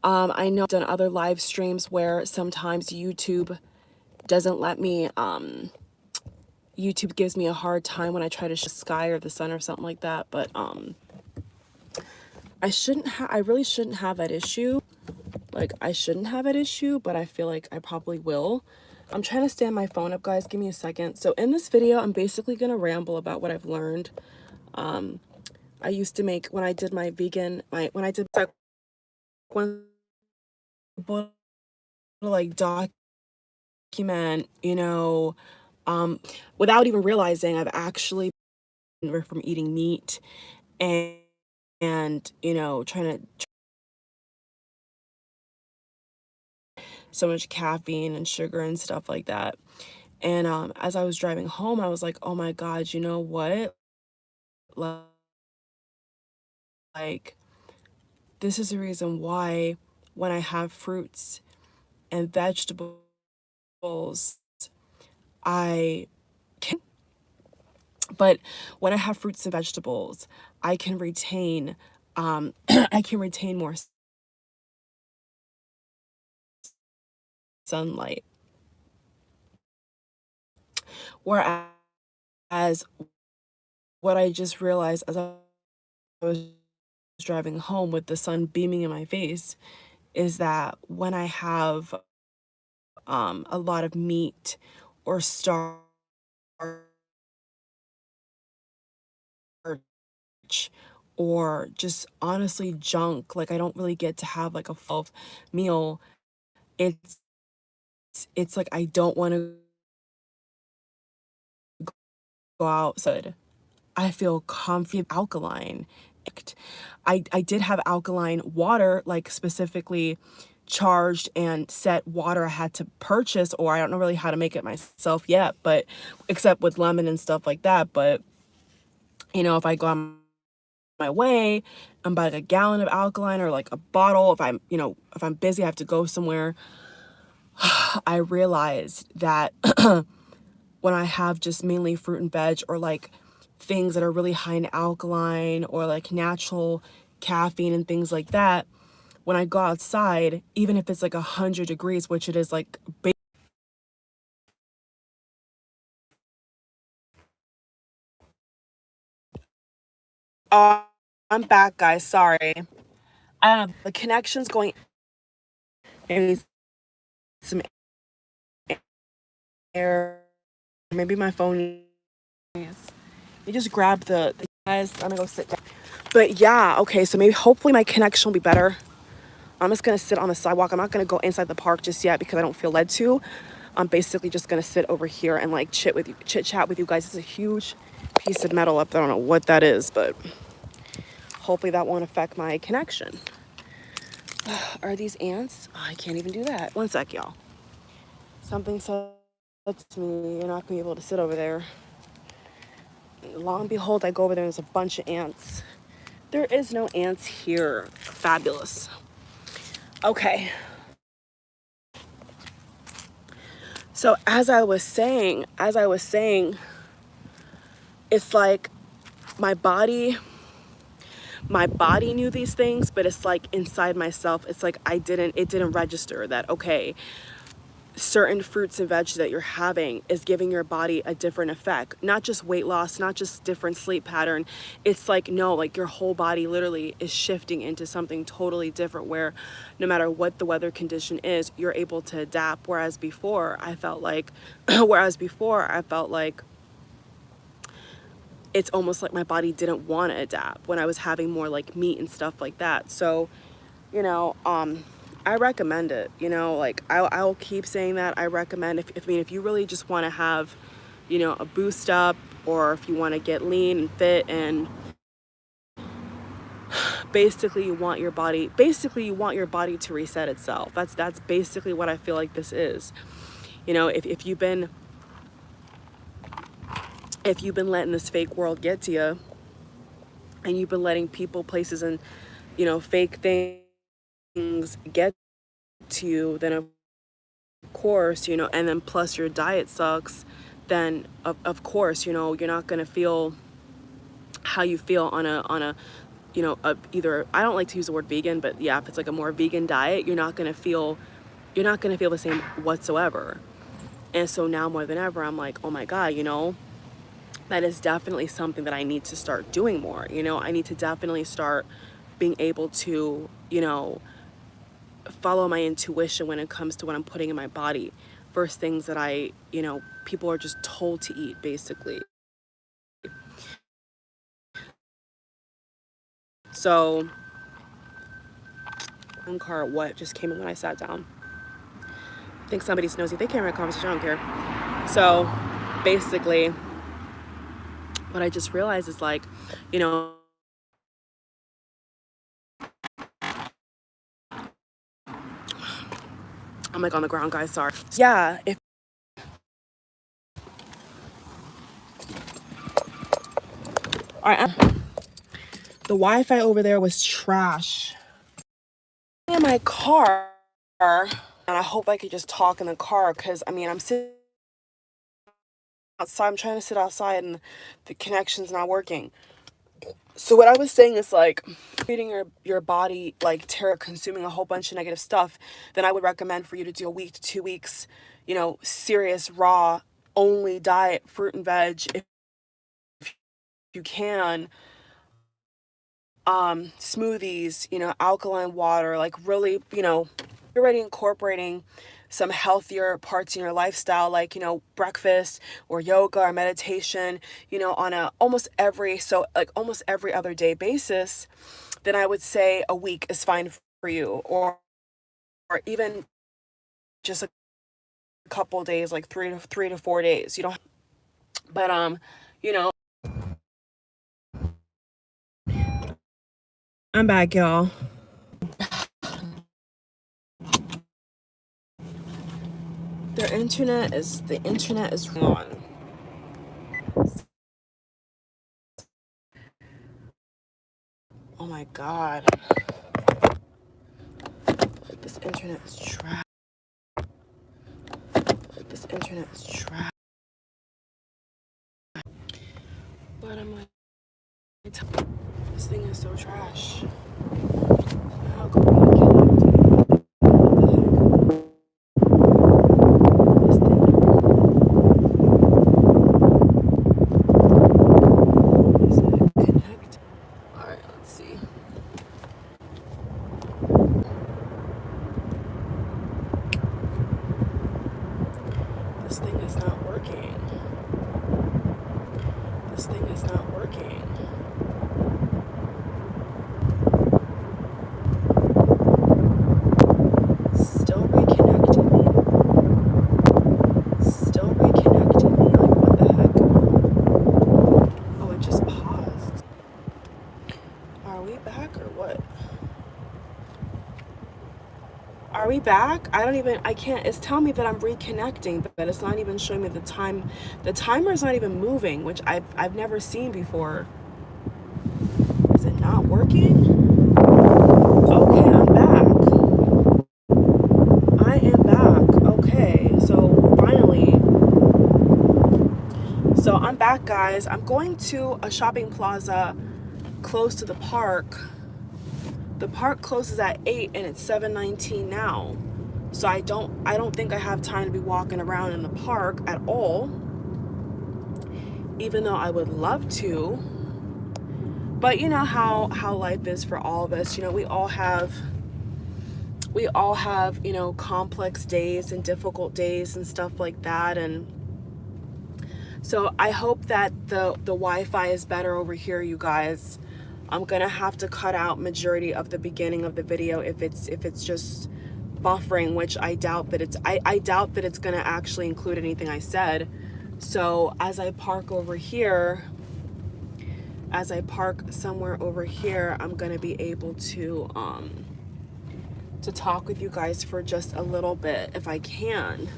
I know I've done other live streams where sometimes YouTube doesn't let me, YouTube gives me a hard time when I try to show the sky or the sun or something like that, but I really shouldn't have that issue. Like, I shouldn't have that issue, but I feel like I probably will. I'm trying to stand my phone up, guys. Give me a second. So in this video, I'm basically going to ramble about what I've learned. I used to make, when I did my vegan, when I did, when, like, document, without even realizing I've actually been from eating meat and, trying to so much caffeine and sugar and stuff like that. And as I was driving home, I was like, oh my God, you know what? Like, this is the reason why when I have fruits and vegetables, I can, but when I have fruits and vegetables, I can retain, I can retain more sunlight. Whereas what I just realized as I was driving home with the sun beaming in my face is that when I have a lot of meat or starch or just honestly junk, like I don't really get to have like a full meal. It's it's like I don't want to go outside. I feel comfy alkaline. I did have alkaline water, like specifically charged and set water I had to purchase, or I don't know really how to make it myself yet, but except with lemon and stuff like that. But if I go on my way and buy like a gallon of alkaline or like a bottle, if I'm busy, I have to go somewhere. I realized that when I have just mainly fruit and veg or like things that are really high in alkaline or like natural caffeine and things like that, when I go outside, even if it's like 100 degrees, which it is like, oh, I'm back, guys. Sorry. I don't know. The connection's going. Maybe some air. Maybe my phone is. You just grab the guys. I'm gonna go sit down. But yeah, okay. So maybe hopefully my connection will be better. I'm just gonna sit on the sidewalk. I'm not gonna go inside the park just yet because I don't feel led to. I'm basically just gonna sit over here and like chit chat with you guys. It's a huge piece of metal up there. I don't know what that is, but hopefully that won't affect my connection. Are these ants? Oh, I can't even do that. One sec, y'all. Something said to me, you're not gonna be able to sit over there. Lo and behold, I go over there and there's a bunch of ants. There is no ants here. Fabulous. Okay. So as I was saying, it's like my body knew these things, but it's like inside myself, it's like it didn't register that, okay, certain fruits and veg that you're having is giving your body a different effect, not just weight loss, not just different sleep pattern. It's like, no, like your whole body literally is shifting into something totally different where no matter what the weather condition is, you're able to adapt. Whereas before I felt like it's almost like my body didn't want to adapt when I was having more like meat and stuff like that. So I recommend it, like I'll keep saying that. I recommend if you really just want to have, a boost up, or if you want to get lean and fit and basically you want your body to reset itself. That's basically what I feel like this is. If you've been letting this fake world get to you and you've been letting people, places, and fake things get to you, then of course, and then plus your diet sucks, then of course, you're not going to feel how you feel on a you know, either, I don't like to use the word vegan, but yeah, if it's like a more vegan diet, you're not gonna feel the same whatsoever. And so now more than ever, I'm like, oh my God, you know, that is definitely something that I need to start doing more. You know, I need to definitely start being able to, you know, follow my intuition when it comes to what I'm putting in my body versus things that you know, people are just told to eat, basically. So, car, what just came in when I sat down? I think somebody's nosy. They can't read conversation, I don't care. So, basically, what I just realized is like, you know, I'm like on the ground, guys, sorry. Yeah, if all right, the Wi-Fi over there was trash. In my car, and I hope I could just talk in the car, because I mean, I'm sitting outside, I'm trying to sit outside and the connection's not working. So what I was saying is like, feeding your body like consuming a whole bunch of negative stuff, then I would recommend for you to do a week to 2 weeks, you know, serious raw only diet, fruit and veg, if you can, smoothies, you know, alkaline water, like really, you know, you're already incorporating some healthier parts in your lifestyle, like, you know, breakfast or yoga or meditation, you know, on almost every other day basis, then I would say a week is fine for you, or even just a couple days, like 3 to 4 days. You don't, but you know, I'm back, y'all. The internet is wrong. Oh my God. This internet is trash. This internet is trash. But I'm like, this thing is so trash. How come we connected? This thing is it connected? Alright, let's see. This thing is not working. This thing is not working. It's still reconnecting me. It's still reconnecting me. Like, what the heck? Oh, it just paused. Are we back or what? Are we back? I can't, it's telling me that I'm reconnecting, but it's not even showing me the time. The timer is not even moving, which I've never seen before. Is it not working? Okay, I'm back. I am back. Okay, so finally. So I'm back, guys. I'm going to a shopping plaza close to the park. The park closes at 8 and it's 7:19 now. So I don't think I have time to be walking around in the park at all. Even though I would love to. But you know how life is for all of us. You know, we all have, you know, complex days and difficult days and stuff like that. And so I hope that the Wi-Fi is better over here, you guys. I'm gonna have to cut out majority of the beginning of the video if it's just buffering, which I doubt that I doubt that it's gonna actually include anything I said. So as I park over here, as I park somewhere over here, I'm gonna be able to talk with you guys for just a little bit if I can,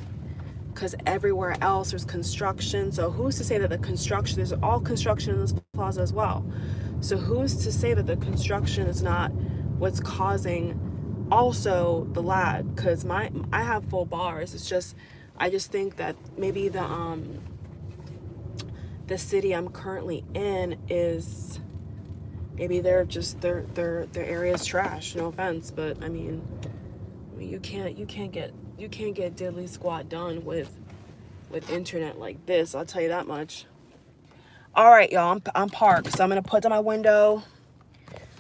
because everywhere else there's construction. So who's to say that the construction, there's all construction in this plaza as well. So who's to say that the construction is not what's causing also the lag? Because I have full bars. It's just, I just think that maybe the city I'm currently in is Maybe they're just their area is trash. No offense, but I mean you can't get diddly squat done with internet like this. I'll tell you that much. All right, y'all. I'm parked, so I'm gonna put down my window,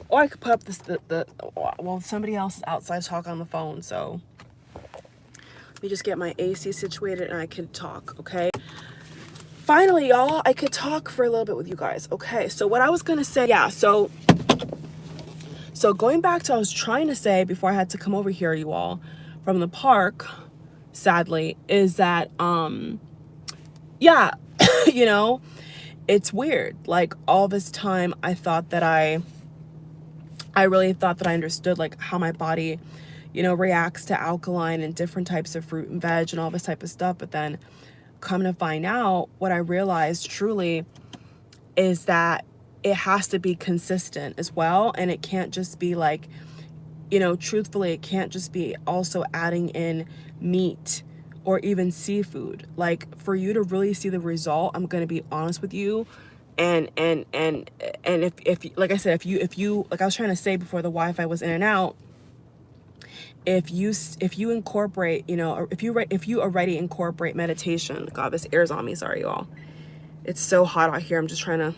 or I could put up well, somebody else is outside talking on the phone, so let me just get my AC situated and I can talk. Okay. Finally, y'all, I could talk for a little bit with you guys. Okay. So what I was gonna say, yeah. So going back to what I was trying to say before I had to come over here, you all, from the park, sadly, is that yeah, you know, it's weird. Like all this time I thought that I really thought that I understood like how my body, you know, reacts to alkaline and different types of fruit and veg and all this type of stuff. But then come to find out, what I realized truly is that it has to be consistent as well. And it can't just be like, you know, truthfully, it can't just be also adding in meat or even seafood. Like for you to really see the result, I'm going to be honest with you. And if like I said, if you like I was trying to say before the Wi-Fi was in and out, if you incorporate, you know, or if you already incorporate meditation. God, this air's on me, sorry y'all. It's so hot out here. I'm just trying to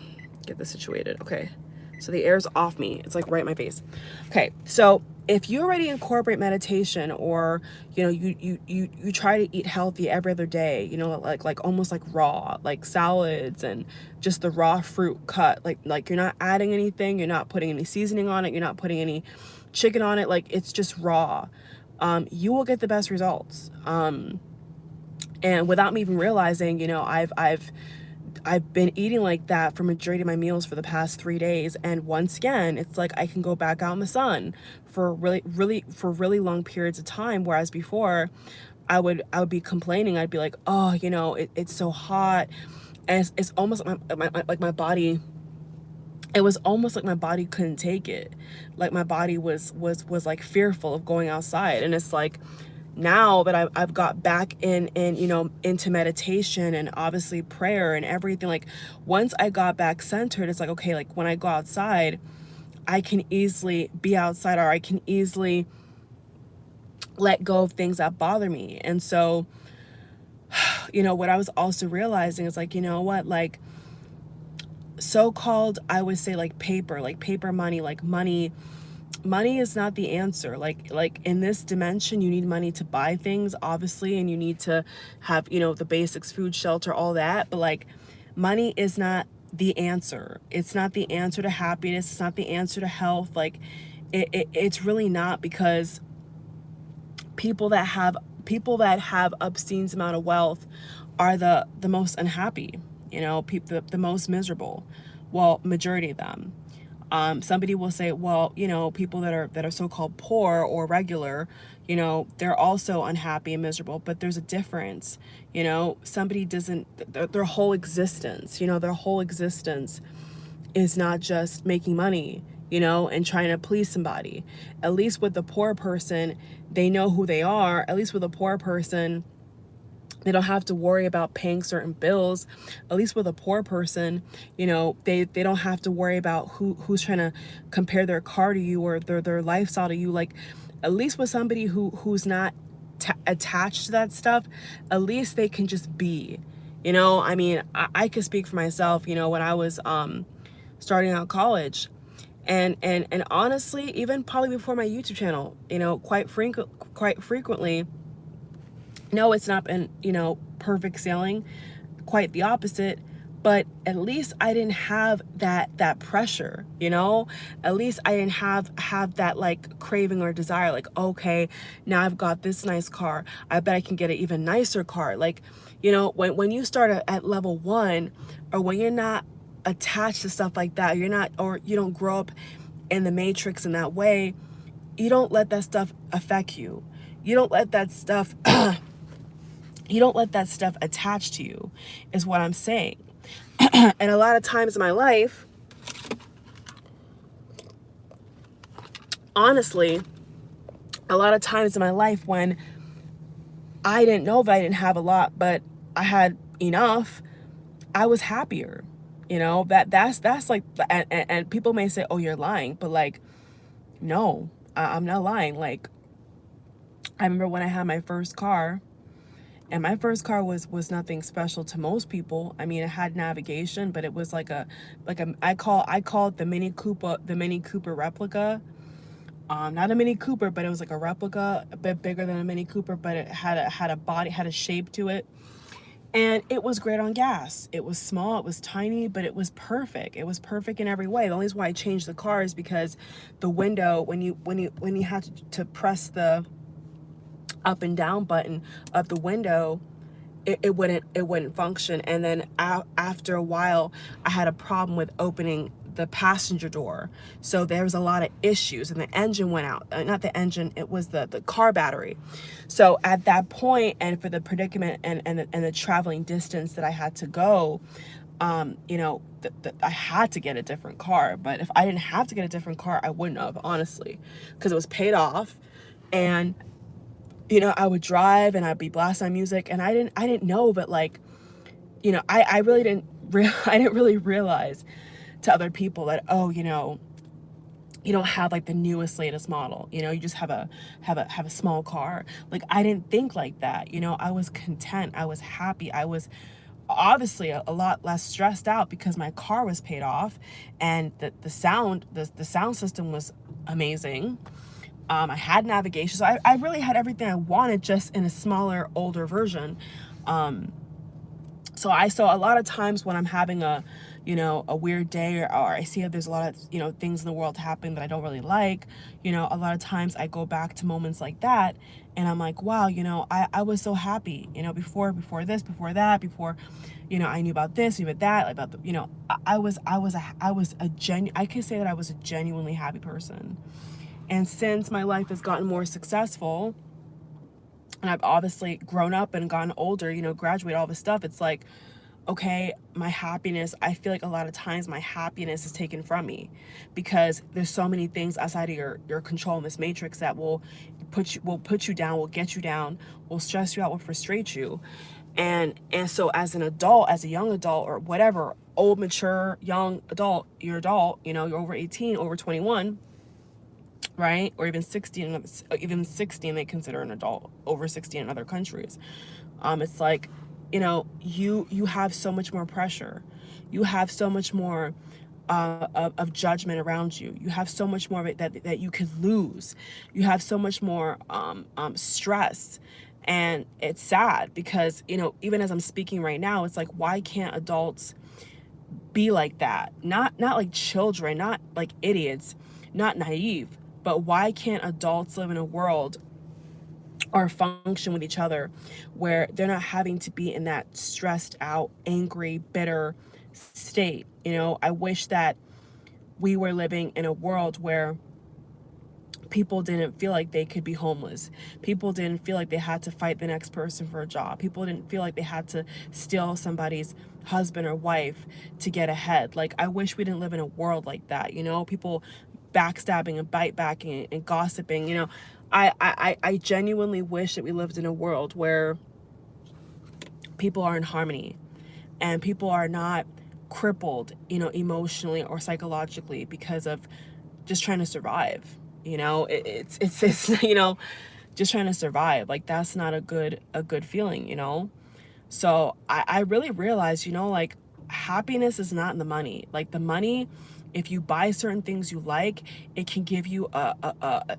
get this situated. Okay. So the air's off me. It's like right in my face. Okay. So if you already incorporate meditation, or, you know, you try to eat healthy every other day, you know, like almost like raw, like salads and just the raw fruit cut, like you're not adding anything, you're not putting any seasoning on it, you're not putting any chicken on it, like it's just raw, you will get the best results. And without me even realizing, you know, I've been eating like that for majority of my meals for the past 3 days. And once again, it's like I can go back out in the sun for really long periods of time. Whereas before I would be complaining. I'd be like, oh, you know, it's so hot. And it's almost like my body, it was almost like my body couldn't take it. Like my body was like fearful of going outside. And it's like, now that I've got back in, you know, into meditation and obviously prayer and everything, like once I got back centered, it's like, okay, like when I go outside, I can easily be outside, or I can easily let go of things that bother me. And so, you know, what I was also realizing is like, you know what, like so-called, I would say like paper money, like money is not the answer. Like in this dimension, you need money to buy things, obviously, and you need to have, you know, the basics, food, shelter, all that. But like money is not the answer. It's not the answer to happiness. It's not the answer to health. Like it's really not, because people that have obscene amount of wealth are the most unhappy, you know, people the most miserable. Well, majority of them. Somebody will say, well, you know, people that are so-called poor or regular, you know, they're also unhappy and miserable. But there's a difference. You know, somebody doesn't, their whole existence, you know, their whole existence is not just making money, you know, and trying to please somebody. At least with the poor person, they know who they are. At least with a poor person, they don't have to worry about paying certain bills. At least with a poor person, you know, they don't have to worry about who's trying to compare their car to you or their lifestyle to you. Like, at least with somebody who's not attached to that stuff, at least they can just be, you know. I mean, I could speak for myself, you know, when I was starting out college, and honestly, even probably before my YouTube channel, you know, quite frequently, no, it's not been, you know, perfect sailing, quite the opposite. But at least I didn't have that pressure, you know. At least I didn't have that like craving or desire, like, okay, now I've got this nice car, I bet I can get an even nicer car. Like, you know, when you start at level 1, or when you're not attached to stuff like that, you're not, or you don't grow up in the matrix in that way, you don't let that stuff affect you. You don't let that stuff you don't let that stuff attach to you, is what I'm saying. And a lot of times in my life, honestly, a lot of times in my life when I didn't know that I didn't have a lot, but I had enough, I was happier. You know, that's like, and people may say, oh, you're lying, but like, no, I'm not lying. Like, I remember when I had my first car, and my first car was nothing special to most people. I mean, it had navigation, but it was like a I call it the Mini Cooper replica. Not a Mini Cooper, but it was like a replica, a bit bigger than a Mini Cooper, but it had a body, had a shape to it. And it was great on gas. It was small, it was tiny, but it was perfect. It was perfect in every way. The only reason why I changed the car is because the window, when you had to press the up and down button of the window, it wouldn't function. And then after a while, I had a problem with opening the passenger door, so there was a lot of issues, and the engine went out. Not the engine, it was the car battery. So at that point, and for the predicament and the traveling distance that I had to go, you know, I had to get a different car. But if I didn't have to get a different car, I wouldn't have, honestly, because it was paid off. And you know, I would drive and I'd be blasting my music, and I didn't know, but like, you know, I really didn't I didn't really realize to other people that, oh, you know, you don't have like the newest, latest model, you know, you just have a small car. Like, I didn't think like that. You know, I was content, I was happy, I was obviously a lot less stressed out because my car was paid off, and the sound system was amazing. I had navigation, so I really had everything I wanted, just in a smaller, older version. So a lot of times when I'm having a, you know, a weird day, or I see that there's a lot of, you know, things in the world happening that I don't really like, you know, a lot of times I go back to moments like that, and I'm like, wow, you know, I was so happy, you know, before this, before that, before, you know, I knew about this, knew about that, about the, you know, I could say that I was a genuinely happy person. And since my life has gotten more successful, and I've obviously grown up and gotten older, you know, graduate, all this stuff, it's like, okay, my happiness, I feel like a lot of times my happiness is taken from me, because there's so many things outside of your control in this matrix that will put you down, will get you down, will stress you out, will frustrate you. And so as an adult, as a young adult, or whatever, old, mature, young adult, adult, you know, you're over 18, over 21, right? Or even 16, even 16, they consider an adult, over 16 in other countries. It's like, you know, you have so much more pressure. You have so much more of judgment around you. You have so much more of it that you could lose. You have so much more stress. And it's sad because, you know, even as I'm speaking right now, it's like, why can't adults be like that? Not like children, not like idiots, not naive, but why can't adults live in a world or function with each other where they're not having to be in that stressed out, angry, bitter state? You know, I wish that we were living in a world where people didn't feel like they could be homeless. People didn't feel like they had to fight the next person for a job. People didn't feel like they had to steal somebody's husband or wife to get ahead. Like, I wish we didn't live in a world like that, you know, people backstabbing and bite backing and gossiping, you know. I genuinely wish that we lived in a world where people are in harmony, and people are not crippled, you know, emotionally or psychologically because of just trying to survive. You know, it's you know, just trying to survive. Like, that's not a good feeling, you know. So I really realized, you know, like, happiness is not in the money. Like, the money, if you buy certain things you like, it can give you a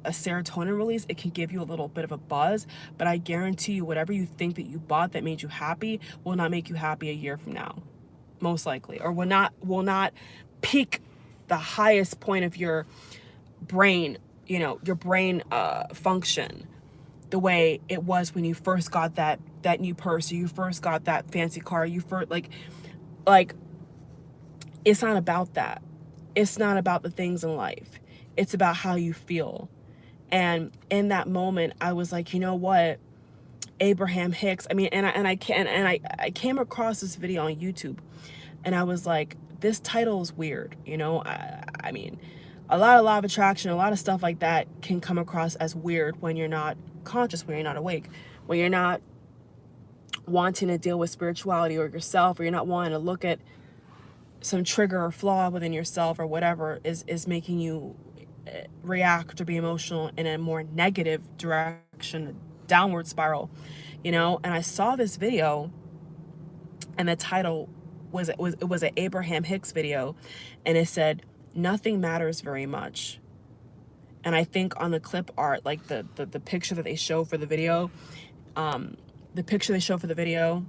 serotonin release. It can give you a little bit of a buzz. But I guarantee you, whatever you think that you bought that made you happy will not make you happy a year from now, most likely, or will not peak the highest point of your brain, you know, your brain function the way it was when you first got that new purse, or you first got that fancy car, you first like it's not about that. It's not about the things in life. It's about how you feel. And in that moment, I was like, you know what? Abraham Hicks. I mean, I came across this video on YouTube, and I was like, this title is weird, you know. I mean, a lot of law of attraction, a lot of stuff like that can come across as weird when you're not conscious, when you're not awake, when you're not wanting to deal with spirituality or yourself, or you're not wanting to look at some trigger or flaw within yourself or whatever is making you react or be emotional in a more negative direction, downward spiral, you know. And I saw this video, and the title was an Abraham Hicks video, and it said nothing matters very much. And I think on the clip art, like the picture that they show for the video, the picture they show for the video,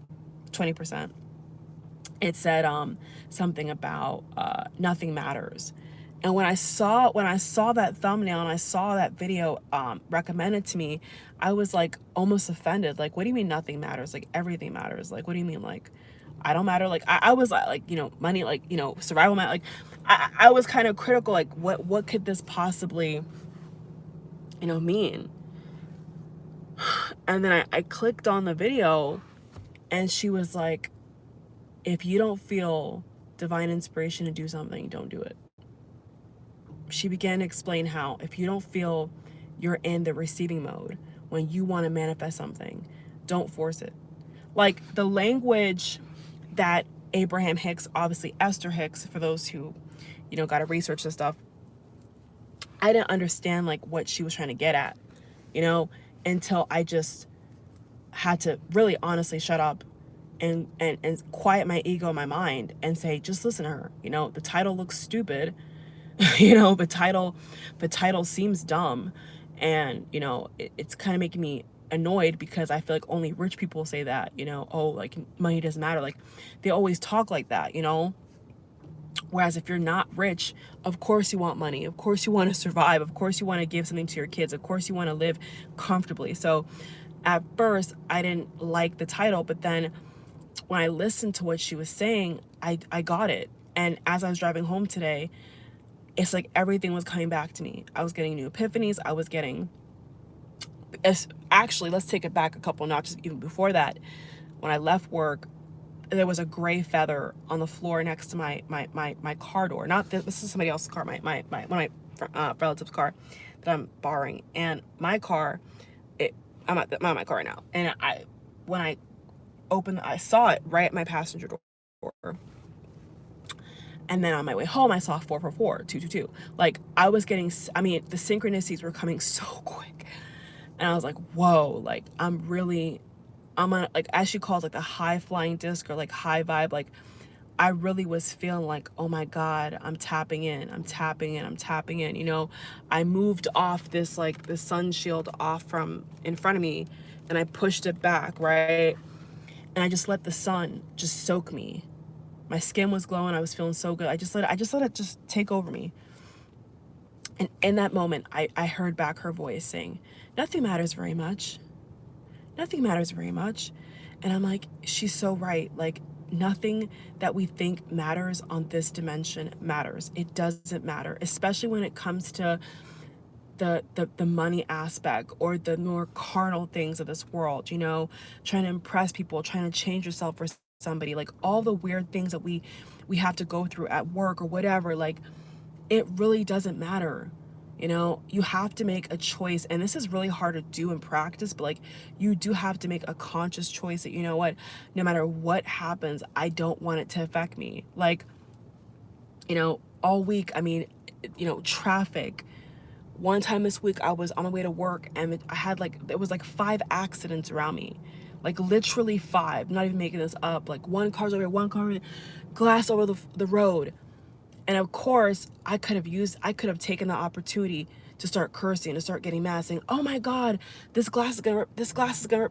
20%, it said something about nothing matters. And when I saw that thumbnail and I saw that video recommended to me, I was like almost offended. Like, what do you mean nothing matters? Like, everything matters. Like, what do you mean? Like, I don't matter. Like, I was like, you know, money, like, you know, survival matter. Like, I was kind of critical. Like, what could this possibly, you know, mean? And then I clicked on the video, and she was like, if you don't feel divine inspiration to do something, don't do it. She began to explain how if you don't feel you're in the receiving mode when you want to manifest something, don't force it. Like, the language that Abraham Hicks, obviously Esther Hicks, for those who, you know, got to research this stuff, I didn't understand like what she was trying to get at, you know, until I just had to really honestly shut up and quiet my ego in my mind and say, just listen to her. You know, the title looks stupid. You know, the title seems dumb, and you know, it's kind of making me annoyed because I feel like only rich people say that, you know, oh, like money doesn't matter. Like, they always talk like that, you know. Whereas if you're not rich, of course you want money, of course you want to survive, of course you want to give something to your kids, of course you want to live comfortably. So at first I didn't like the title, but then when I listened to what she was saying, I got it. And as I was driving home today, it's like everything was coming back to me. I was getting new epiphanies. I was getting, actually, let's take it back a couple notches even before that. When I left work, there was a gray feather on the floor next to my car door. Not this is somebody else's car, one of my relative's car that I'm borrowing. And my car, I'm at my car right now. And when I opened, I saw it right at my passenger door. And then on my way home, I saw 444, 222. Like, I was getting, I mean, the synchronicities were coming so quick. And I was like, whoa, like, I'm on, like, as she calls, like, the high flying disc, or like high vibe. Like, I really was feeling like, oh my God, I'm tapping in, you know. I moved off this, like, the sun shield off from in front of me, and I pushed it back, right? And I just let the sun just soak me. My skin was glowing. I was feeling so good. I just let it just take over me. And in that moment, I heard back her voice saying, nothing matters very much. Nothing matters very much. And I'm like, she's so right. Like, nothing that we think matters on this dimension matters. It doesn't matter, especially when it comes to the money aspect or the more carnal things of this world, you know, trying to impress people, trying to change yourself for somebody, like all the weird things that we have to go through at work or whatever. Like, it really doesn't matter. You know, you have to make a choice, and this is really hard to do in practice, but like, you do have to make a conscious choice that, you know what, no matter what happens, I don't want it to affect me. Like, you know, all week, I mean, you know, traffic. One time this week, I was on my way to work, and I had like, there was like 5 accidents around me. Like, literally 5, not even making this up. Like, one car's over here, one car, glass over the road. And of course, I could have taken the opportunity to start cursing, to start getting mad, saying, oh my God, this glass is gonna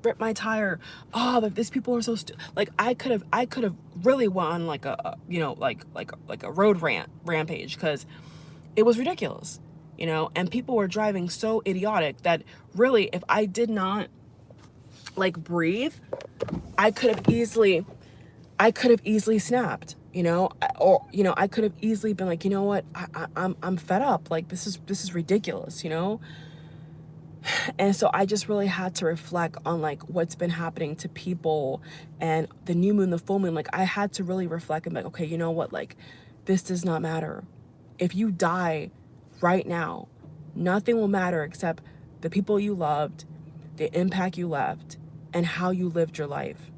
rip my tire. Oh, but these people are so like, I could have really won like a you know, like a road rampage, because it was ridiculous, you know. And people were driving so idiotic that really, if I did not like breathe, I could have easily snapped, you know, or, you know, I could have easily been like, you know what, I'm fed up. Like, this is ridiculous, you know. And so I just really had to reflect on like what's been happening to people, and the new moon, the full moon. Like, I had to really reflect and be like, okay, you know what, like, this does not matter. If you die right now, nothing will matter except the people you loved, the impact you left, and how you lived your life.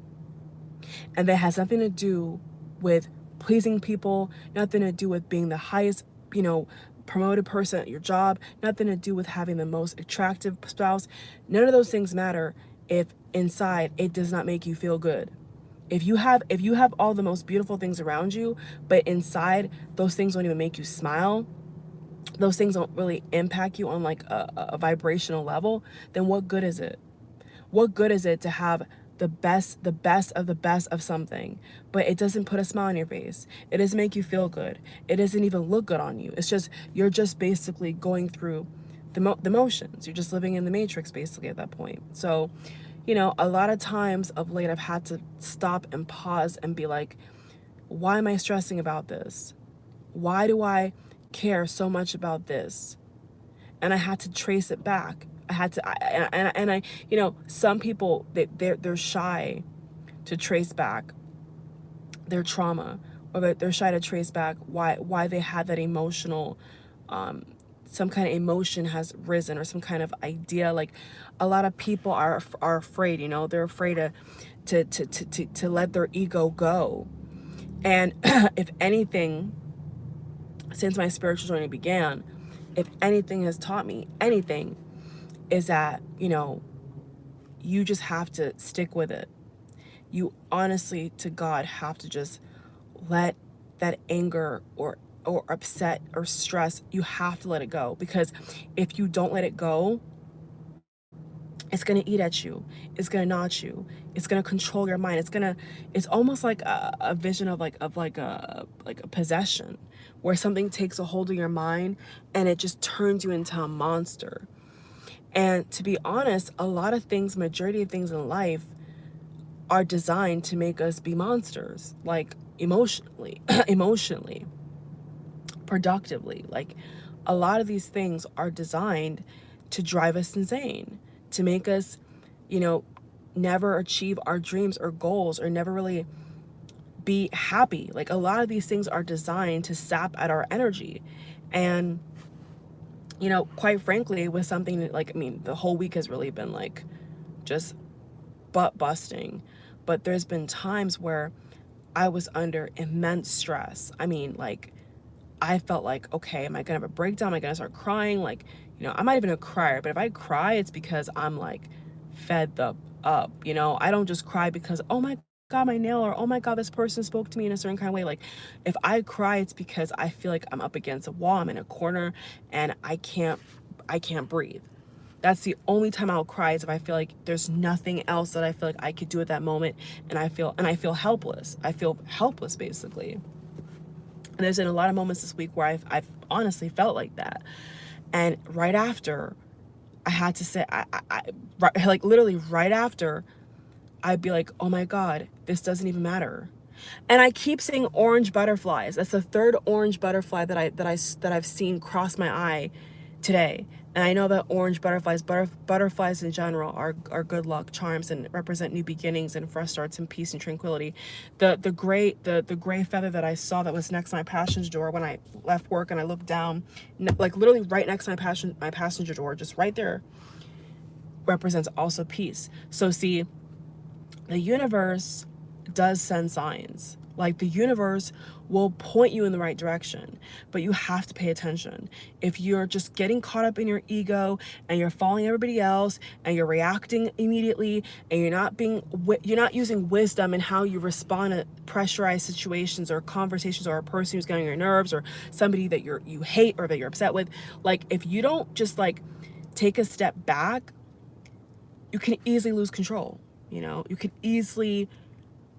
And that has nothing to do with pleasing people, nothing to do with being the highest, promoted person at your job, nothing to do with having the most attractive spouse. None of those things matter if inside it does not make you feel good. If you have all the most beautiful things around you, but inside those things don't even make you smile, those things don't really impact you on like a vibrational level, then what good is it? What good is it to have the best of something, but it doesn't put a smile on your face? It doesn't make you feel good. It doesn't even look good on you. It's just, you're just basically going through the motions. You're just living in the matrix basically at that point. So, a lot of times of late, I've had to stop and pause and be like, why am I stressing about this? Why do I care so much about this? And I had to trace it back. I had to, I some people, they're shy to trace back their trauma, or they're shy to trace back why they had that emotional, some kind of emotion has risen, or some kind of idea. Like, a lot of people are afraid, they're afraid to let their ego go. And if anything, since my spiritual journey began, if anything has taught me anything, is that, you just have to stick with it. You honestly, to God, have to just let that anger or upset or stress, you have to let it go. Because if you don't let it go, it's going to eat at you. It's going to gnaw at you. It's going to control your mind. It's almost like a vision of a possession, where something takes a hold of your mind and it just turns you into a monster. And to be honest, a lot of things, majority of things in life are designed to make us be monsters, like emotionally, emotionally, productively. Like, a lot of these things are designed to drive us insane, to make us, never achieve our dreams or goals, or never really be happy. Like, a lot of these things are designed to sap at our energy. And, quite frankly, with something that, like, the whole week has really been like just butt busting. But there's been times where I was under immense stress. Like, I felt like, okay, am I gonna have a breakdown? Am I gonna start crying? Like, I'm not even a crier, but if I cry, it's because I'm like fed up. I don't just cry because, oh my God, my nail, or oh my God, this person spoke to me in a certain kind of way. Like, if I cry, it's because I feel like I'm up against a wall, I'm in a corner, and I can't breathe. That's the only time I'll cry, is if I feel like there's nothing else that I feel like I could do at that moment, and I feel helpless. I feel helpless, basically. And there's been a lot of moments this week where I've honestly felt like that. And right after, I had to say, like literally right after, I'd be like, oh my God, this doesn't even matter. And I keep seeing orange butterflies. That's the third orange butterfly that I've seen cross my eye today. And I know that orange butterflies in general are good luck charms, and represent new beginnings and fresh starts and peace and tranquility. The gray feather that I saw that was next to my passenger door when I left work, and I looked down, like literally right next to my passenger door, just right there, represents also peace. So see, the universe does send signs. Like, the universe will point you in the right direction, but you have to pay attention. If you're just getting caught up in your ego, and you're following everybody else, and you're reacting immediately, and you're not using wisdom in how you respond to pressurized situations or conversations, or a person who's getting on your nerves, or somebody that you hate or that you're upset with, like, if you don't just like take a step back, you can easily lose control. You could easily,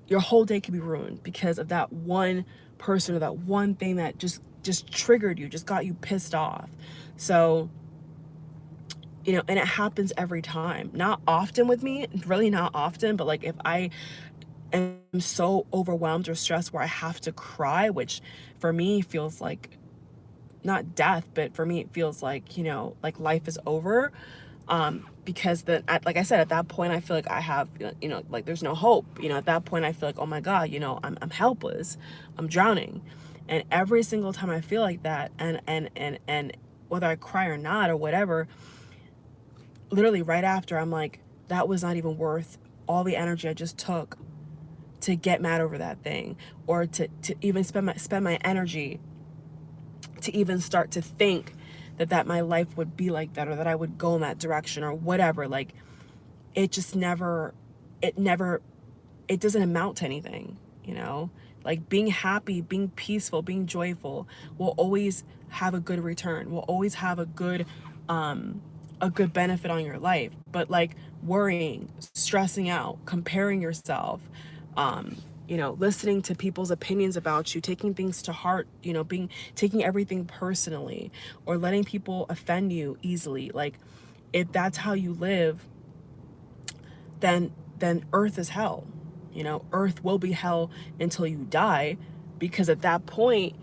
your whole day could be ruined because of that one person, or that one thing that just triggered you, just got you pissed off. So, and it happens every time. Not often with me, really not often, but like, if I am so overwhelmed or stressed where I have to cry, which for me feels like not death, but for me it feels like, like life is over. Because then, like I said, at that point, I feel like I have, like there's no hope. At that point, I feel like, oh my God, I'm helpless, I'm drowning. And every single time I feel like that, and whether I cry or not or whatever, literally right after, I'm like, that was not even worth all the energy I just took to get mad over that thing, or to even spend my energy to even start to think that my life would be like that, or that I would go in that direction, or whatever. Like, it just never, it doesn't amount to anything, you know? Like, being happy, being peaceful, being joyful will always have a good return, will always have a good benefit on your life. But like, worrying, stressing out, comparing yourself, listening to people's opinions about you, taking things to heart, taking everything personally, or letting people offend you easily. Like, if that's how you live, then earth is hell. Earth will be hell until you die, because at that point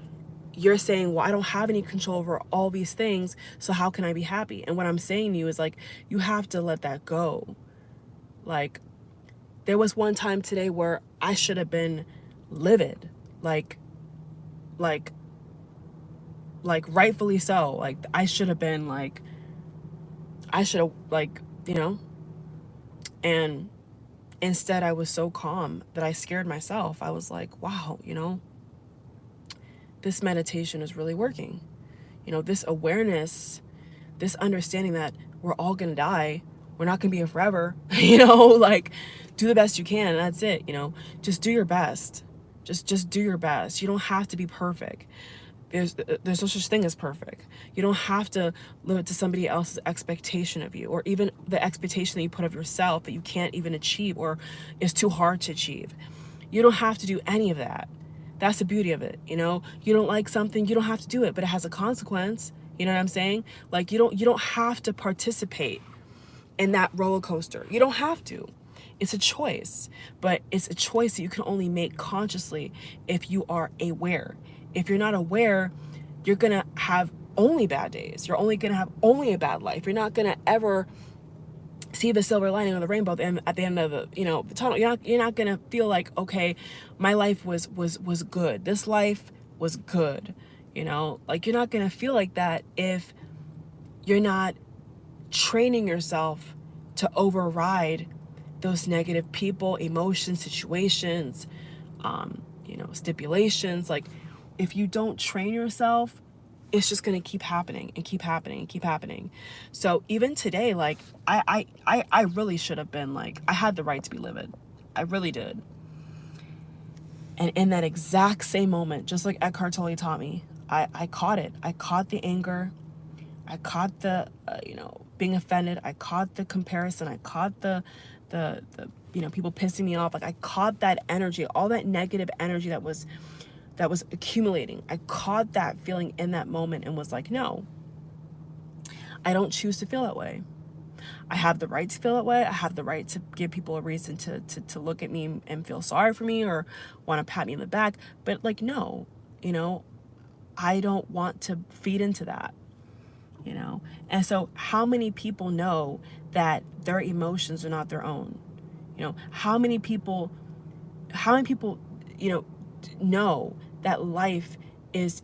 you're saying, well, I don't have any control over all these things, so how can I be happy? And what I'm saying to you is, like, you have to let that go. Like, there was one time today where I should have been livid, like rightfully so. Like, I should have been like, and instead I was so calm that I scared myself. I was like, wow, this meditation is really working. This awareness, this understanding that we're all gonna die, we're not gonna be here forever, like, do the best you can, and that's it. Just do your best. Just do your best. You don't have to be perfect. There's no such thing as perfect. You don't have to live up to somebody else's expectation of you, or even the expectation that you put of yourself that you can't even achieve, or is too hard to achieve. You don't have to do any of that. That's the beauty of it. You don't like something, you don't have to do it, but it has a consequence. You know what I'm saying? Like, you don't have to participate in that roller coaster. You don't have to. It's a choice, but it's a choice that you can only make consciously if you are aware. If you're not aware, you're gonna have only bad days. You're only gonna have only a bad life. You're not gonna ever see the silver lining of the rainbow at the end of the tunnel. You're not gonna feel like, okay, my life was good. This life was good. Like, you're not gonna feel like that if you're not training yourself to override those negative people, emotions, situations, stipulations. Like, if you don't train yourself, it's just going to keep happening and keep happening and keep happening. So even today, like, I really should have been like, I had the right to be livid. I really did. And in that exact same moment, just like Eckhart Tolle taught me, I caught it. I caught the anger. I caught the, being offended. I caught the comparison. I caught the people pissing me off. Like, I caught that energy, all that negative energy that was accumulating. I caught that feeling in that moment and was like, no, I don't choose to feel that way. I have the right to feel that way. I have the right to give people a reason to look at me and feel sorry for me, or want to pat me in the back. But like, no, I don't want to feed into that. And so how many people know that their emotions are not their own? How many people know that life is,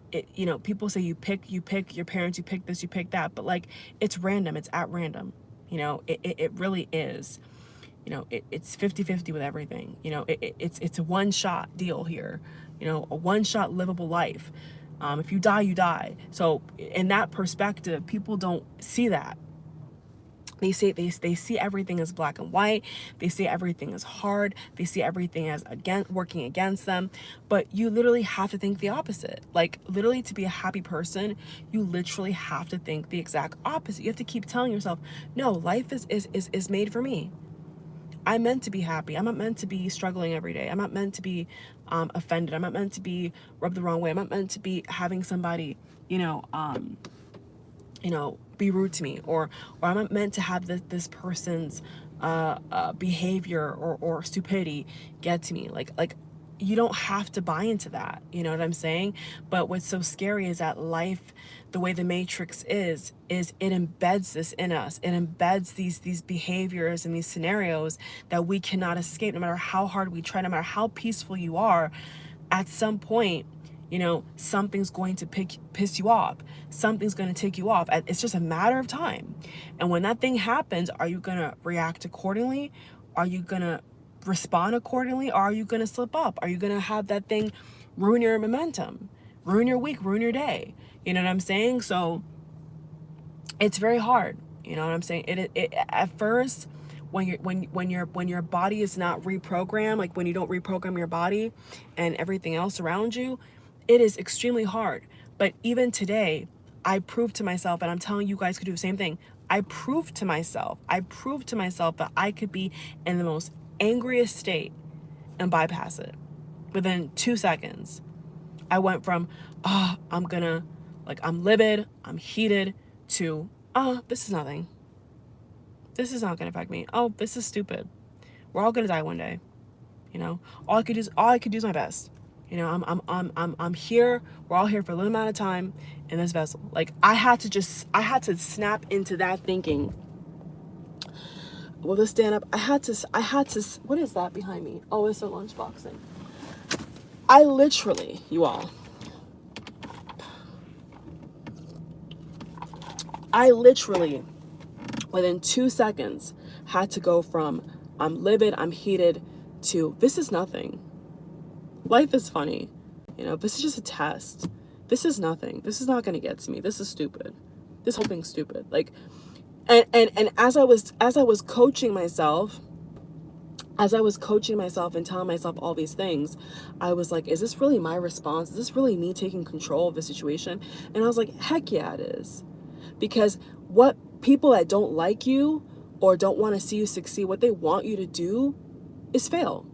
people say you pick your parents, you pick this, you pick that, but like, it's random, it's at random. It really is. It's 50-50 with everything. It's a one-shot deal here, a one-shot livable life. If you die, you die. So in that perspective, people don't see that. They see everything as black and white. They see everything as hard. They see everything as working against them. But you literally have to think the opposite. Like, literally, to be a happy person, you literally have to think the exact opposite. You have to keep telling yourself, no, life is made for me. I'm meant to be happy. I'm not meant to be struggling every day. I'm not meant to be offended. I'm not meant to be rubbed the wrong way. I'm not meant to be having somebody, be rude to me, or I'm not meant to have this person's behavior or stupidity get to me. Like, you don't have to buy into that. You know what I'm saying? But what's so scary is that life, the way the Matrix is it embeds this in us. It embeds these behaviors and these scenarios that we cannot escape. No matter how hard we try, no matter how peaceful you are, at some point, something's going to piss you off. Something's going to tick you off. It's just a matter of time. And when that thing happens, are you going to react accordingly? Are you going to respond accordingly, or are you going to slip up? Are you going to have that thing ruin your momentum, ruin your week, ruin your day? You know what I'm saying? So it's very hard. You know what I'm saying? It at first, when your body is not reprogrammed, like when you don't reprogram your body and everything else around you, it is extremely hard. But even today, I proved to myself, and I'm telling you guys could do the same thing. I proved to myself that I could be in the most angriest state and bypass it within 2 seconds. I went from, I'm livid, I'm heated, to, this is nothing. This is not gonna affect me. Oh, this is stupid. We're all gonna die one day. You know, all I could do is my best. You know, I'm here. We're all here for a little amount of time in this vessel. Like I had to snap into that thinking. Will this stand up? I had to, what is that behind me? Oh, it's a lunchbox thing. I literally, you all, within 2 seconds, had to go from I'm livid, I'm heated, to this is nothing. Life is funny. You know, this is just a test. This is nothing. This is not going to get to me. This is stupid. This whole thing's stupid. Like, and as I was coaching myself, and telling myself all these things, I was like, is this really my response? Is this really me taking control of the situation? And I was like, heck yeah, it is. Because what people that don't like you or don't want to see you succeed, what they want you to do is fail.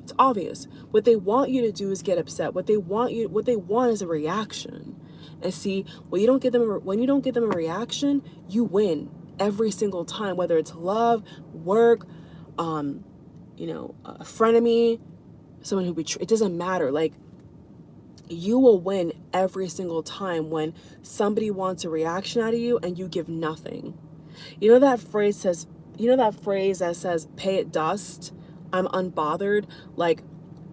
It's obvious. What they want you to do is get upset. What they want is a reaction. And see, when you don't give them a reaction, you win every single time, whether it's love, work, a frenemy, someone who it doesn't matter. Like, you will win every single time when somebody wants a reaction out of you and you give nothing. You know that phrase that says, pay it dust, I'm unbothered? Like,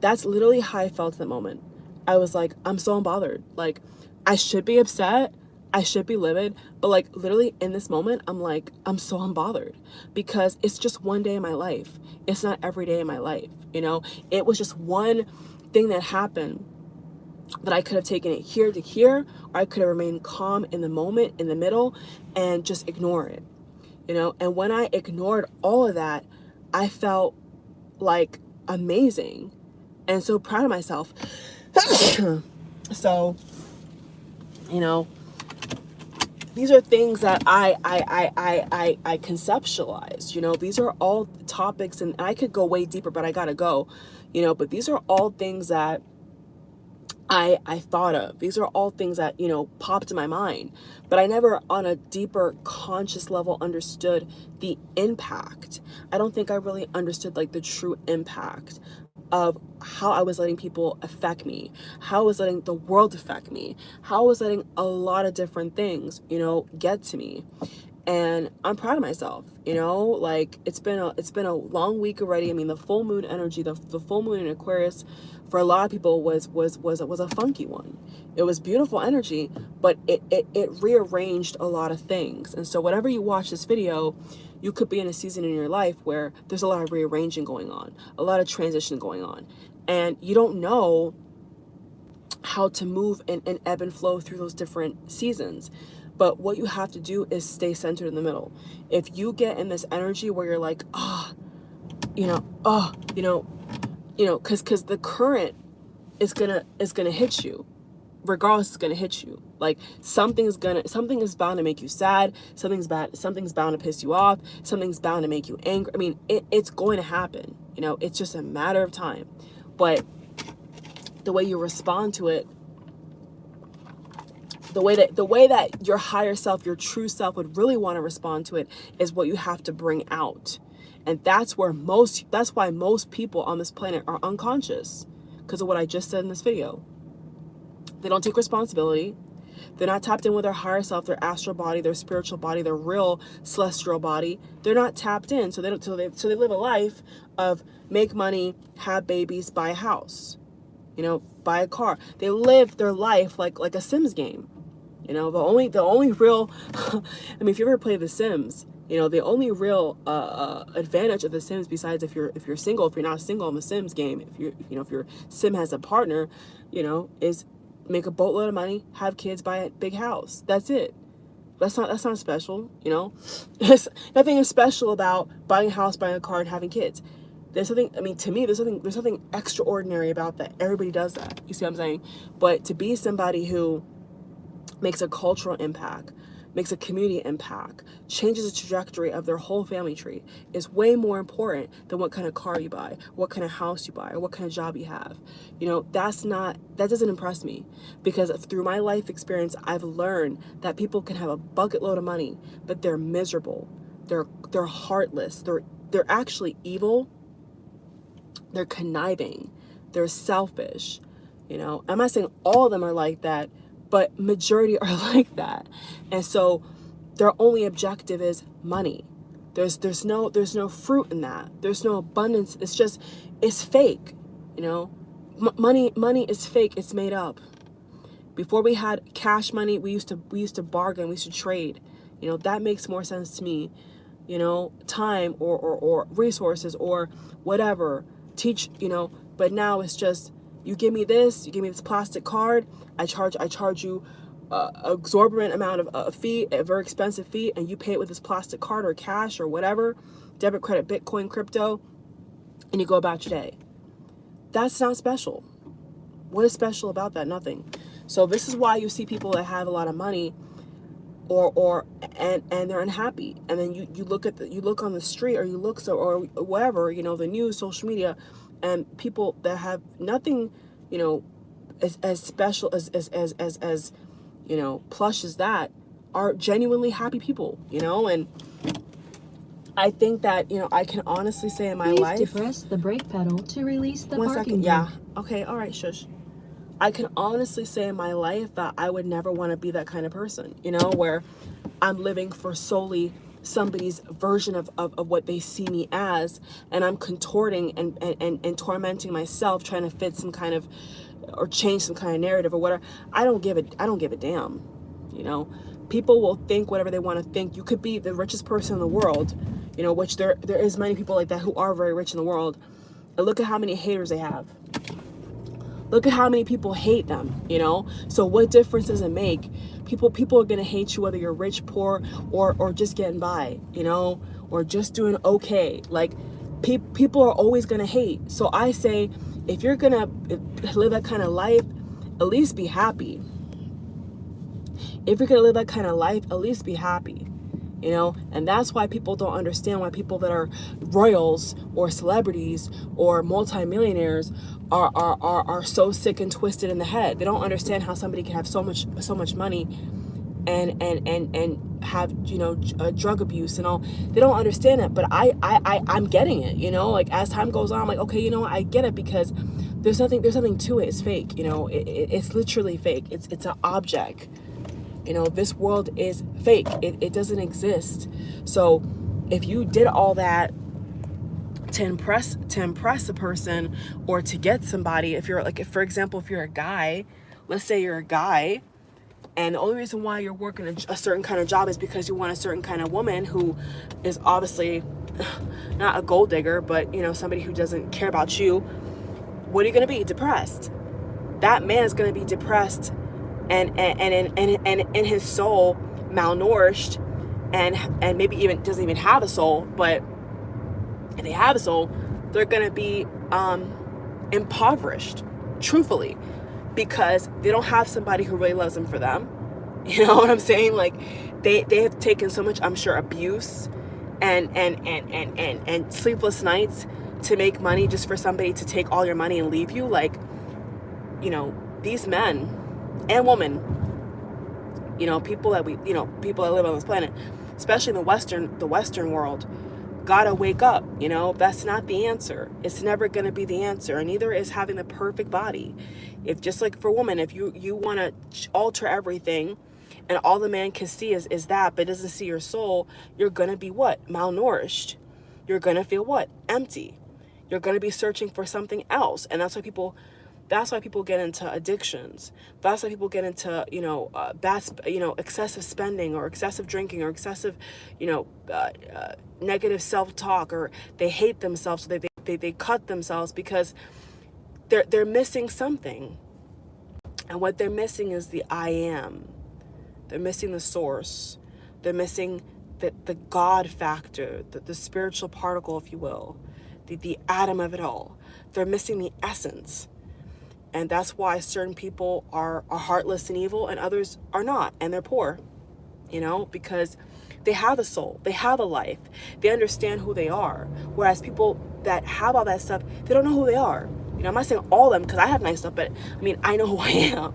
that's literally how I felt at the moment. I was like, I'm so unbothered. Like, I should be upset, I should be livid, but like literally in this moment, I'm like, I'm so unbothered because it's just one day in my life. It's not every day in my life, you know? It was just one thing that happened that I could have taken it here to here, or I could have remained calm in the moment, in the middle, and just ignore it, you know? And when I ignored all of that, I felt like amazing and so proud of myself. So, you know, these are things that I conceptualized, you know. These are all topics, and I could go way deeper, but I gotta go, you know. But these are all things that I thought of. These are all things that, you know, popped in my mind, but I never on a deeper conscious level understood the impact. I don't think I really understood like the true impact of how I was letting people affect me, how I was letting the world affect me, how I was letting a lot of different things, you know, get to me. And I'm proud of myself, you know. Like, it's been a long week already. I mean, the full moon energy, the full moon in Aquarius, for a lot of people was a funky one. It was beautiful energy, but it rearranged a lot of things. And so whenever you watch this video, you could be in a season in your life where there's a lot of rearranging going on, a lot of transition going on, and you don't know how to move and ebb and flow through those different seasons. But what you have to do is stay centered in the middle. If you get in this energy where you're like, because the current is gonna hit you, regardless, it's gonna hit you. Like, something is bound to make you sad. Something's bound to piss you off. Something's bound to make you angry. I mean, it's going to happen. You know, it's just a matter of time. But the way you respond to it, the way that your higher self, your true self would really want to respond to it, is what you have to bring out. And that's why most people on this planet are unconscious, because of what I just said in this video. They don't take responsibility. They're not tapped in with their higher self, their astral body, their spiritual body, their real celestial body. They're not tapped in. So they live a life of make money, have babies, buy a house, you know, buy a car. They live their life like a Sims game. You know, the only real, I mean, if you ever play The Sims, you know, the only real advantage of The Sims, besides if you're single, if you're not single in The Sims game, if your sim has a partner, you know, is make a boatload of money, have kids, buy a big house. That's it. That's not special, you know. Nothing is special about buying a house, buying a car, and having kids. There's something. I mean, to me, there's something extraordinary about that. Everybody does that. You see what I'm saying? But to be somebody who makes a cultural impact, makes a community impact, changes the trajectory of their whole family tree is way more important than what kind of car you buy, what kind of house you buy, or what kind of job you have. You know, that doesn't impress me, because through my life experience, I've learned that people can have a bucket load of money, but they're miserable. They're heartless. They're actually evil. They're conniving. They're selfish. You know, I'm not saying all of them are like that, but majority are like that. And so their only objective is money. There's no fruit in that. There's no abundance. It's fake. You know, money is fake. It's made up. Before we had cash money, we used to bargain, we used to trade. You know, that makes more sense to me. You know, time or resources or whatever. Teach, you know, but now it's just, you give me this plastic card, I charge you exorbitant amount of a fee, a very expensive fee, and you pay it with this plastic card or cash or whatever, debit, credit, Bitcoin, crypto, and you go about your day. That's not special. What is special about that? Nothing. So this is why you see people that have a lot of money and they're unhappy, and then you look on the street, or you look or whatever, you know, the news, social media, and people that have nothing, you know, as special as you know, plush as that, are genuinely happy people, you know. And I think that, you know, I can honestly say in my life, Please depress the brake pedal to release the one parking second, yeah, brake. okay, all right, shush. I can honestly say in my life that I would never want to be that kind of person, you know, where I'm living for solely somebody's version of what they see me as, and I'm contorting and tormenting myself trying to fit some kind of, or change some kind of narrative or whatever. I don't give a damn, you know. People will think whatever they want to think. You could be the richest person in the world, you know, which there is many people like that who are very rich in the world, and look at how many haters they have. Look at how many people hate them, you know? So what difference does it make? People are going to hate you whether you're rich, poor, or just getting by, you know, or just doing okay. Like, people are always going to hate. So I say, if you're going to live that kind of life, at least be happy. If you're going to live that kind of life, at least be happy. You know, and that's why people don't understand why people that are royals or celebrities or multimillionaires are so sick and twisted in the head. They don't understand how somebody can have so much money and have, you know, drug abuse and all. They don't understand it, but I'm getting it, you know. Like, as time goes on, I'm like, okay, you know what, I get it, because there's nothing to it. It's fake, you know. It's literally fake. It's an object. You know, this world is fake. It doesn't exist. So if you did all that to impress a person, or to get somebody, if you're like, if, for example, if you're a guy, let's say you're a guy, and the only reason why you're working a certain kind of job is because you want a certain kind of woman who is obviously not a gold digger, but, you know, somebody who doesn't care about you, what are you going to be? Depressed. That man is going to be depressed and in his soul, malnourished, and maybe even doesn't even have a soul. But if they have a soul, they're gonna be impoverished, truthfully, because they don't have somebody who really loves them for them. You know what I'm saying? Like, they have taken so much, I'm sure, abuse and sleepless nights to make money, just for somebody to take all your money and leave you. Like, you know, these men and women, you know, people that live on this planet, especially in the Western world, gotta wake up. You know, that's not the answer. It's never gonna be the answer, and neither is having the perfect body. If, just like for women, if you want to alter everything, and all the man can see is that, but doesn't see your soul, you're gonna be what? Malnourished. You're gonna feel what? Empty. You're gonna be searching for something else, and that's why people That's why people get into addictions. That's why people get into, excessive spending or excessive drinking or excessive, negative self-talk, or they hate themselves, so they cut themselves because they're missing something. And what they're missing is the I am. They're missing the source. They're missing the God factor, the spiritual particle, if you will, the atom of it all. They're missing the essence. And that's why certain people are heartless and evil and others are not, and they're poor, because they have a soul, they have a life, they understand who they are. Whereas people that have all that stuff, they don't know who they are. I'm not saying all of them, because I have nice stuff, but I mean, I know who I am.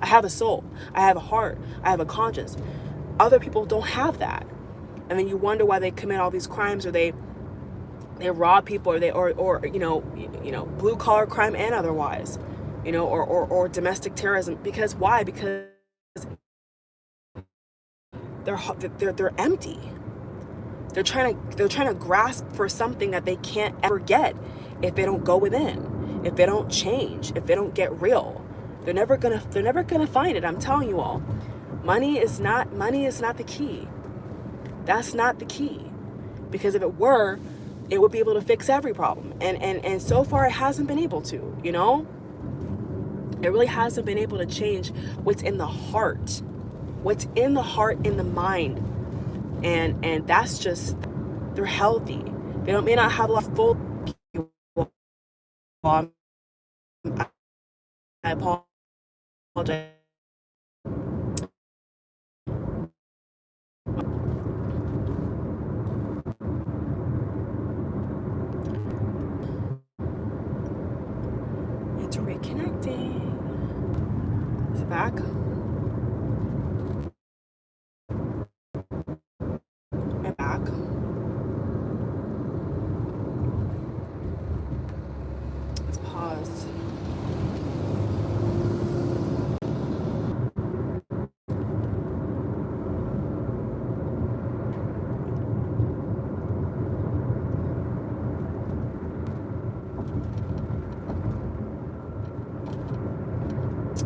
I have a soul, I have a heart, I have a conscience. Other people don't have that, and then you wonder why they commit all these crimes, or they rob people, or blue collar crime and otherwise, or domestic terrorism. Because why? Because they're empty. They're trying to grasp for something that they can't ever get if they don't go within, if they don't change, if they don't get real. They're never gonna find it. I'm telling you all. Money is not the key. That's not the key. Because if it were, it would be able to fix every problem. And so far it hasn't been able to, It really hasn't been able to change what's in the heart. What's in the heart, in the mind. And that's just, they're healthy. They may not have a lot of full. I apologize. It's reconnecting. Is it back? Am I back? Let's pause.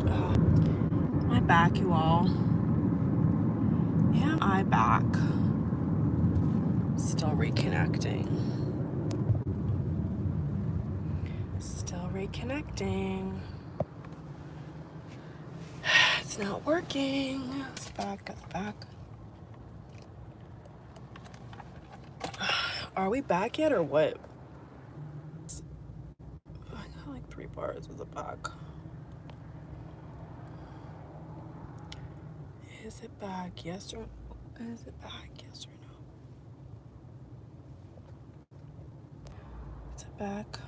Am I back, you all? Am I back? Still reconnecting. Still reconnecting. It's not working. It's back. It's back. Are we back yet or what? I got like 3 bars. Is it back? Is it back? Yes or is it back? Yes or no? Is it back?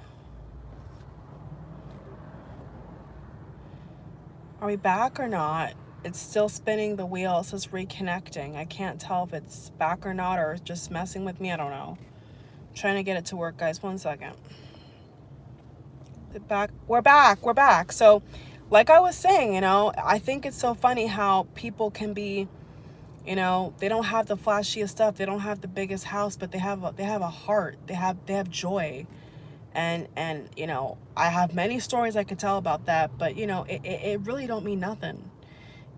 Are we back or not? It's still spinning the wheel. It says reconnecting. I can't tell if it's back or not, or just messing with me. I don't know. I'm trying to get it to work, guys. 1 second. Back. We're back. We're back. So, like I was saying, I think it's so funny how people can be, they don't have the flashiest stuff. They don't have the biggest house, but they have a heart. They have joy. And I have many stories I could tell about that, but it really don't mean nothing.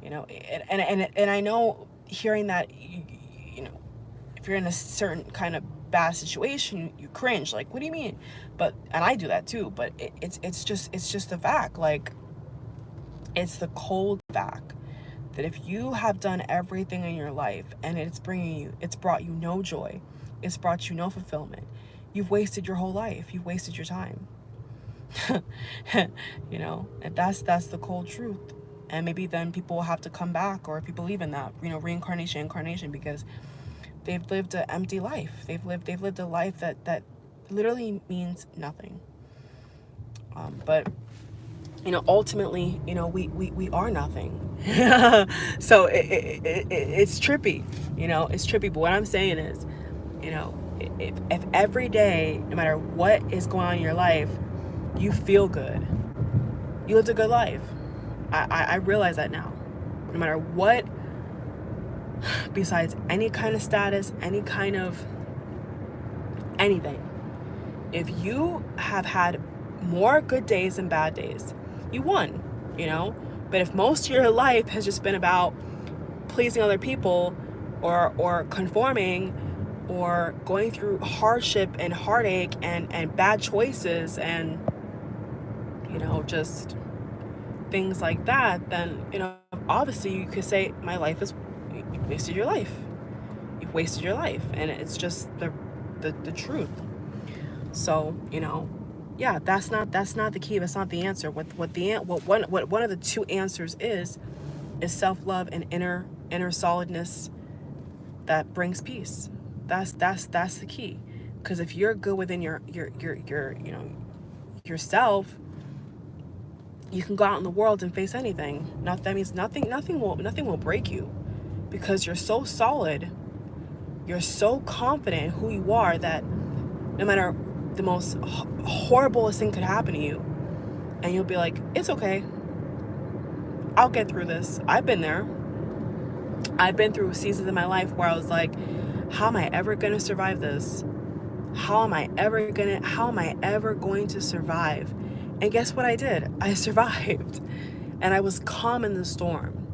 And I know hearing that, if you're in a certain kind of bad situation, you cringe, like, what do you mean? And I do that too, but it's just a fact. Like, it's the cold fact that if you have done everything in your life and it's brought you no joy, it's brought you no fulfillment, you've wasted your whole life, you've wasted your time. And that's the cold truth. And maybe then people will have to come back, or if you believe in that, reincarnation, incarnation, because they've lived an empty life. They've lived a life that literally means nothing. But ultimately, we are nothing. So it's trippy. It's trippy. But what I'm saying is, if every day, no matter what is going on in your life, you feel good, you lived a good life. I realize that now. No matter what, besides any kind of status, any kind of anything, if you have had more good days than bad days. You won, you know? But if most of your life has just been about pleasing other people or conforming or going through hardship and heartache and bad choices and, you know, just things like that, then, you know, obviously you could say my life is, you wasted your life. You've wasted your life. And it's just the truth. So, you know, yeah, that's not the key. That's not the answer. What one of the two answers is self-love and inner solidness that brings peace. That's the key. Because if you're good within your you know, yourself, you can go out in the world and face anything. That means nothing will break you, because you're so solid, you're so confident in who you are that no matter the most horriblest thing could happen to you, and you'll be like, it's okay, I'll get through this. I've been there. I've been through seasons in my life where I was like, how am I ever gonna survive this? How am I ever going to survive? And guess what I did? I survived. And I was calm in the storm.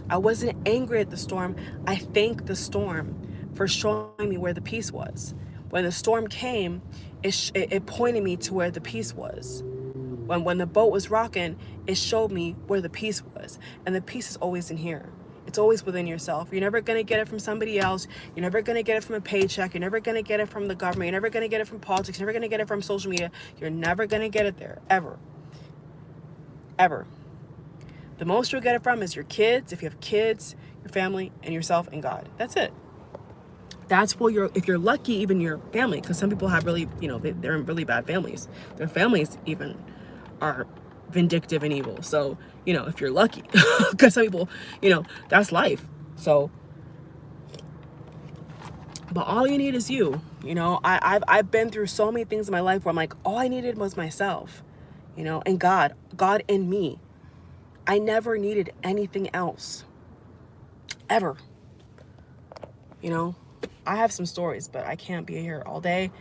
I wasn't angry at the storm. I thanked the storm for showing me where the peace was. When the storm came, it pointed me to where the peace was. When the boat was rocking, it showed me where the peace was. And the peace is always in here. It's always within yourself. You're never going to get it from somebody else. You're never going to get it from a paycheck. You're never going to get it from the government. You're never going to get it from politics. You're never going to get it from social media. You're never going to get it there, ever. Ever. The most you'll get it from is your kids, if you have kids, your family, and yourself and God. That's it. That's where if you're lucky, even your family, because some people have really, you know, they're in really bad families. Their families even are vindictive and evil. So, you know, if you're lucky, because some people, you know, that's life. So, but all you need is you. You know, I've been through so many things in my life where I'm like, all I needed was myself, you know, and God in me. I never needed anything else, ever. You know, I have some stories, but I can't be here all day,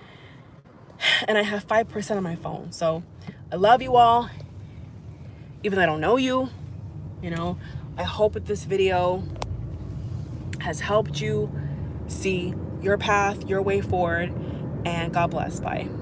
and I have 5% on my phone. So I love you all, even though I don't know you. You know, I hope that this video has helped you see your path, your way forward, and God bless. Bye.